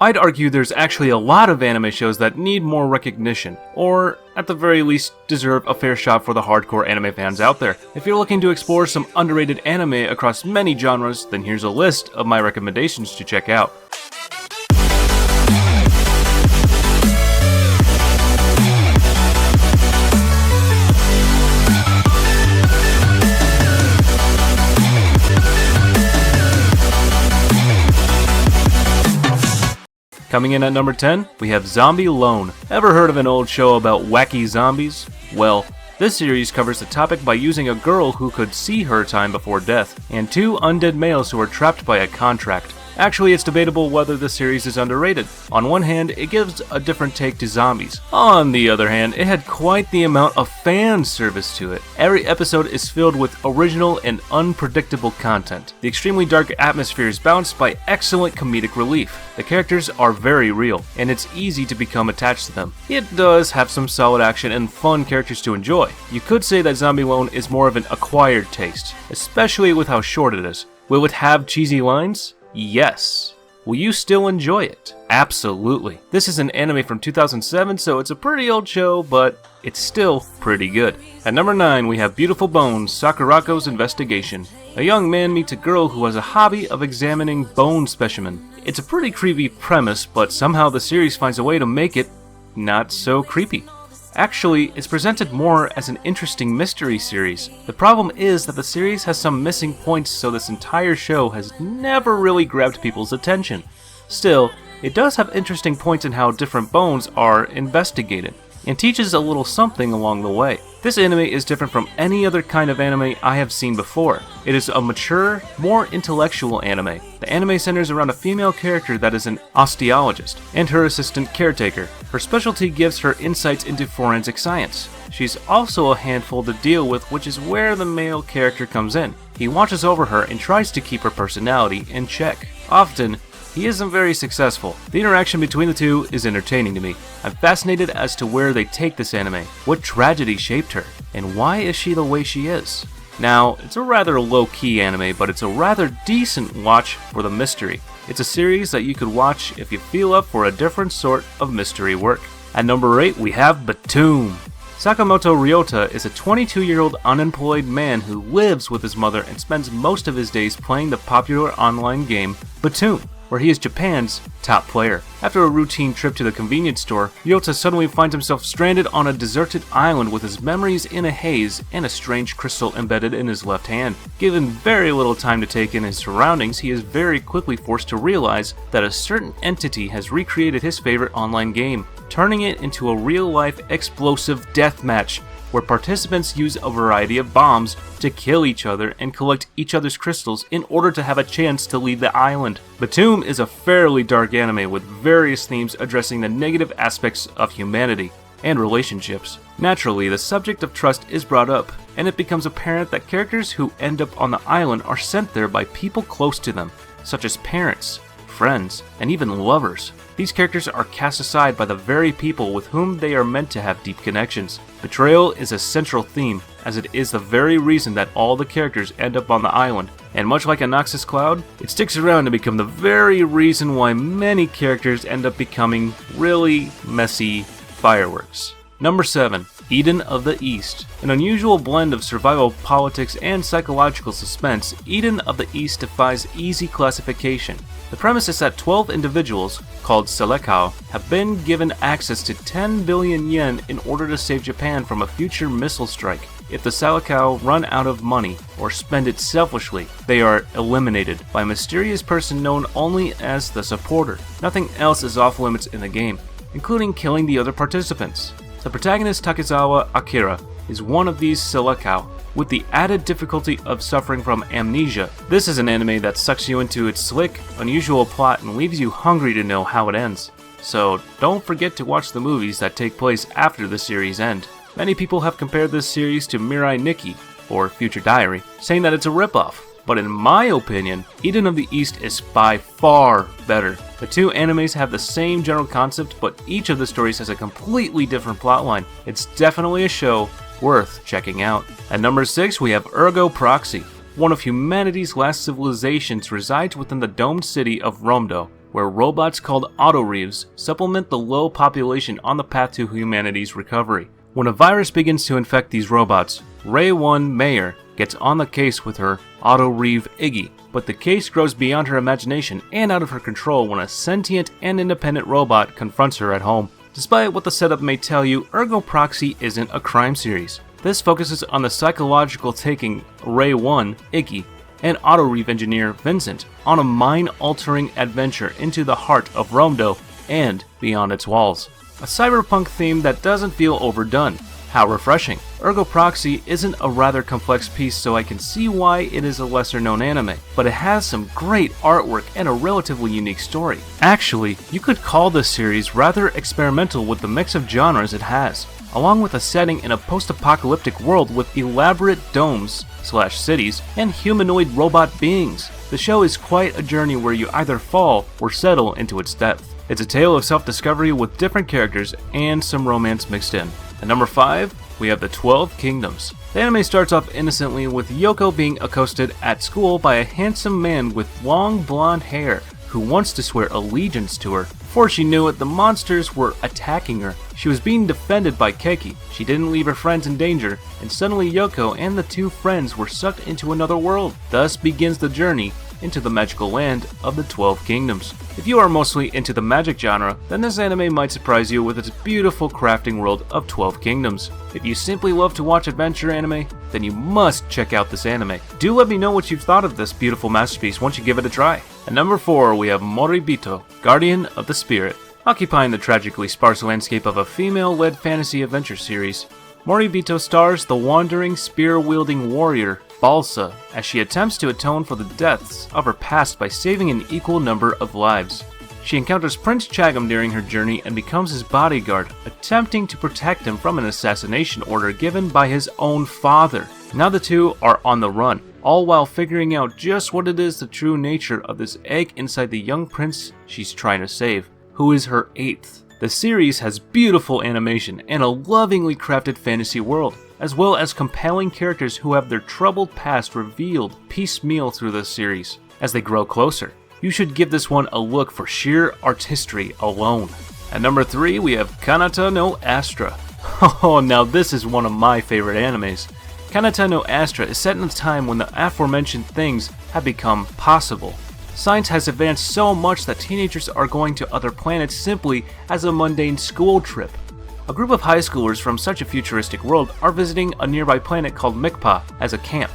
I'd argue there's actually a lot of anime shows that need more recognition, or at the very least deserve a fair shot for the hardcore anime fans out there. If you're looking to explore some underrated anime across many genres, then here's a list of my recommendations to check out. Coming in at number 10, we have Zombie Loone. Ever heard of an old show about wacky zombies? Well, this series covers the topic by using a girl who could see her time before death, and two undead males who are trapped by a contract. Actually, it's debatable whether the series is underrated. On one hand, it gives a different take to zombies. On the other hand, it had quite the amount of fan service to it. Every episode is filled with original and unpredictable content. The extremely dark atmosphere is balanced by excellent comedic relief. The characters are very real, and it's easy to become attached to them. It does have some solid action and fun characters to enjoy. You could say that Zombie Loone is more of an acquired taste, especially with how short it is. Will it have cheesy lines? Yes. Will you still enjoy it? Absolutely. This is an anime from 2007, so it's a pretty old show, but it's still pretty good. At number 9, we have Beautiful Bones, Sakurako's Investigation. A young man meets a girl who has a hobby of examining bone specimen. It's a pretty creepy premise, but somehow the series finds a way to make it not so creepy. Actually, it's presented more as an interesting mystery series. The problem is that the series has some missing points, so this entire show has never really grabbed people's attention. Still, it does have interesting points in how different bones are investigated, and teaches a little something along the way. This anime is different from any other kind of anime I have seen before. It is a mature, more intellectual anime. The anime centers around a female character that is an osteologist, and her assistant caretaker. Her specialty gives her insights into forensic science. She's also a handful to deal with, which is where the male character comes in. He watches over her and tries to keep her personality in check. Often, he isn't very successful. The interaction between the two is entertaining to me. I'm fascinated as to where they take this anime, what tragedy shaped her, and why is she the way she is. Now, it's a rather low-key anime, but it's a rather decent watch for the mystery. It's a series that you could watch if you feel up for a different sort of mystery work. At number 8, we have Batum. Sakamoto Ryota is a 22-year-old unemployed man who lives with his mother and spends most of his days playing the popular online game Batum, where he is Japan's top player. After a routine trip to the convenience store, Ryota suddenly finds himself stranded on a deserted island with his memories in a haze and a strange crystal embedded in his left hand. Given very little time to take in his surroundings, he is very quickly forced to realize that a certain entity has recreated his favorite online game, turning it into a real-life explosive deathmatch where participants use a variety of bombs to kill each other and collect each other's crystals in order to have a chance to leave the island. Batum is a fairly dark anime with various themes addressing the negative aspects of humanity and relationships. Naturally, the subject of trust is brought up, and it becomes apparent that characters who end up on the island are sent there by people close to them, such as parents, friends, and even lovers. These characters are cast aside by the very people with whom they are meant to have deep connections. Betrayal is a central theme, as it is the very reason that all the characters end up on the island, and much like a Noxus Cloud, it sticks around to become the very reason why many characters end up becoming really messy fireworks. Number 7. Eden of the East. An unusual blend of survival politics and psychological suspense, Eden of the East defies easy classification. The premise is that 12 individuals, called Selekao, have been given access to 10 billion yen in order to save Japan from a future missile strike. If the Selekao run out of money or spend it selfishly, they are eliminated by a mysterious person known only as the Supporter. Nothing else is off limits in the game, including killing the other participants. The protagonist Takezawa Akira is one of these Selekao, with the added difficulty of suffering from amnesia. This is an anime that sucks you into its slick, unusual plot and leaves you hungry to know how it ends. So don't forget to watch the movies that take place after the series end. Many people have compared this series to Mirai Nikki, or Future Diary, saying that it's a ripoff. But in my opinion, Eden of the East is by far better. The two animes have the same general concept, but each of the stories has a completely different plotline. It's definitely a show worth checking out. At number 6, we have Ergo Proxy. One of humanity's last civilizations resides within the domed city of Romdo. where robots called autoreivs supplement the low population on the path to humanity's recovery. When a virus begins to infect these robots, Ray 1 Mayer gets on the case with her autoreiv Iggy, but the case grows beyond her imagination and out of her control when a sentient and independent robot confronts her at home. Despite what the setup may tell you, Ergo Proxy isn't a crime series. This focuses on the psychological taking Ray 1 Iggy and autoreiv engineer Vincent on a mind-altering adventure into the heart of Romdo and beyond its walls. A cyberpunk theme that doesn't feel overdone. How refreshing. Ergo Proxy isn't a rather complex piece, so I can see why it is a lesser known anime, but it has some great artwork and a relatively unique story. Actually, you could call this series rather experimental with the mix of genres it has, along with a setting in a post-apocalyptic world with elaborate domes/cities and humanoid robot beings. The show is quite a journey where you either fall or settle into its depth. It's a tale of self-discovery with different characters and some romance mixed in. At number 5, we have the 12 Kingdoms. The anime starts off innocently with Yoko being accosted at school by a handsome man with long blonde hair who wants to swear allegiance to her. Before she knew it, the monsters were attacking her. She was being defended by Keiki. She didn't leave her friends in danger, and suddenly Yoko and the two friends were sucked into another world. Thus begins the journey into the magical land of the 12 Kingdoms. If you are mostly into the magic genre, then this anime might surprise you with its beautiful crafting world of 12 Kingdoms. If you simply love to watch adventure anime, then you must check out this anime. Do let me know what you've thought of this beautiful masterpiece once you give it a try. At number 4, we have Moribito, Guardian of the Spirit. Occupying the tragically sparse landscape of a female-led fantasy adventure series, Moribito stars the wandering, spear-wielding warrior Balsa as she attempts to atone for the deaths of her past by saving an equal number of lives. She encounters Prince Chagam during her journey and becomes his bodyguard, attempting to protect him from an assassination order given by his own father. Now the two are on the run, all while figuring out just what it is the true nature of this egg inside the young prince she's trying to save, who is her 8th. The series has beautiful animation and a lovingly crafted fantasy world, as well as compelling characters who have their troubled past revealed piecemeal through the series as they grow closer. You should give this one a look for sheer artistry alone. At number 3, we have Kataan No Astra. Oh, now this is one of my favorite animes. Kataan No Astra is set in a time when the aforementioned things have become possible. Science has advanced so much that teenagers are going to other planets simply as a mundane school trip. A group of high schoolers from such a futuristic world are visiting a nearby planet called Mikpa as a camp.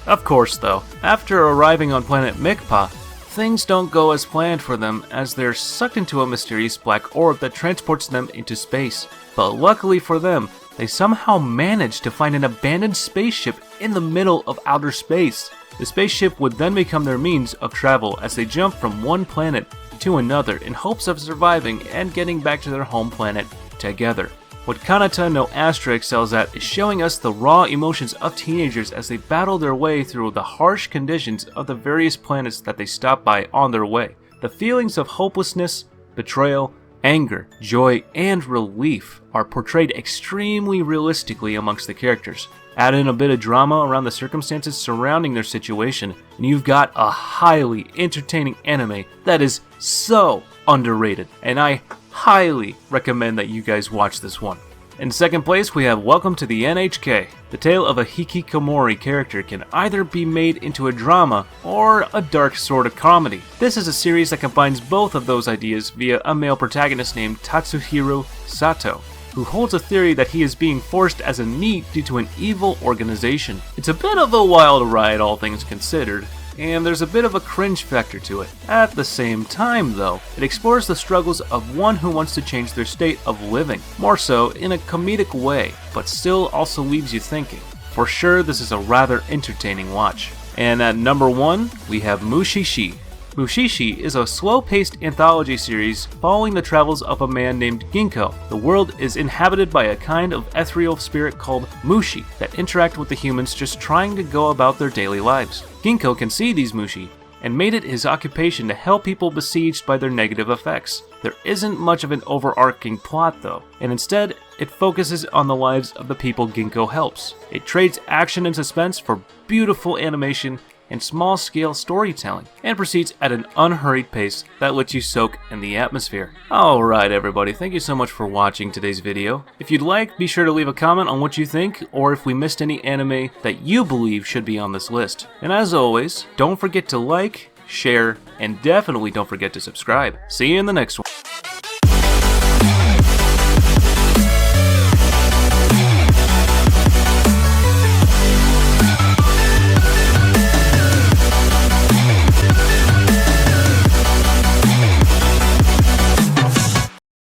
Of course though, after arriving on planet Mikpa, things don't go as planned for them as they're sucked into a mysterious black orb that transports them into space. But luckily for them, they somehow manage to find an abandoned spaceship in the middle of outer space. The spaceship would then become their means of travel as they jump from one planet to another in hopes of surviving and getting back to their home planet together. What Kataan No Astra excels at is showing us the raw emotions of teenagers as they battle their way through the harsh conditions of the various planets that they stop by on their way. The feelings of hopelessness, betrayal, anger, joy, and relief are portrayed extremely realistically amongst the characters. Add in a bit of drama around the circumstances surrounding their situation, and you've got a highly entertaining anime that is so underrated, and I highly recommend that you guys watch this one. In second place, we have Welcome to the NHK. The tale of a hikikomori character can either be made into a drama or a dark sort of comedy. This is a series that combines both of those ideas via a male protagonist named Tatsuhiro Sato, who holds a theory that he is being forced as a NEET due to an evil organization. It's a bit of a wild ride, all things considered, and there's a bit of a cringe factor to it. At the same time though, it explores the struggles of one who wants to change their state of living, more so in a comedic way, but still also leaves you thinking. For sure, this is a rather entertaining watch. And at number 1, we have Mushishi. Mushishi is a slow-paced anthology series following the travels of a man named Ginkgo. The world is inhabited by a kind of ethereal spirit called Mushi that interact with the humans just trying to go about their daily lives. Ginkgo can see these Mushi and made it his occupation to help people besieged by their negative effects. There isn't much of an overarching plot though, and instead it focuses on the lives of the people Ginkgo helps. It trades action and suspense for beautiful animation and small-scale storytelling, and proceeds at an unhurried pace that lets you soak in the atmosphere. Alright everybody, thank you so much for watching today's video. If you'd like, be sure to leave a comment on what you think, or if we missed any anime that you believe should be on this list. And as always, don't forget to like, share, and definitely don't forget to subscribe. See you in the next one.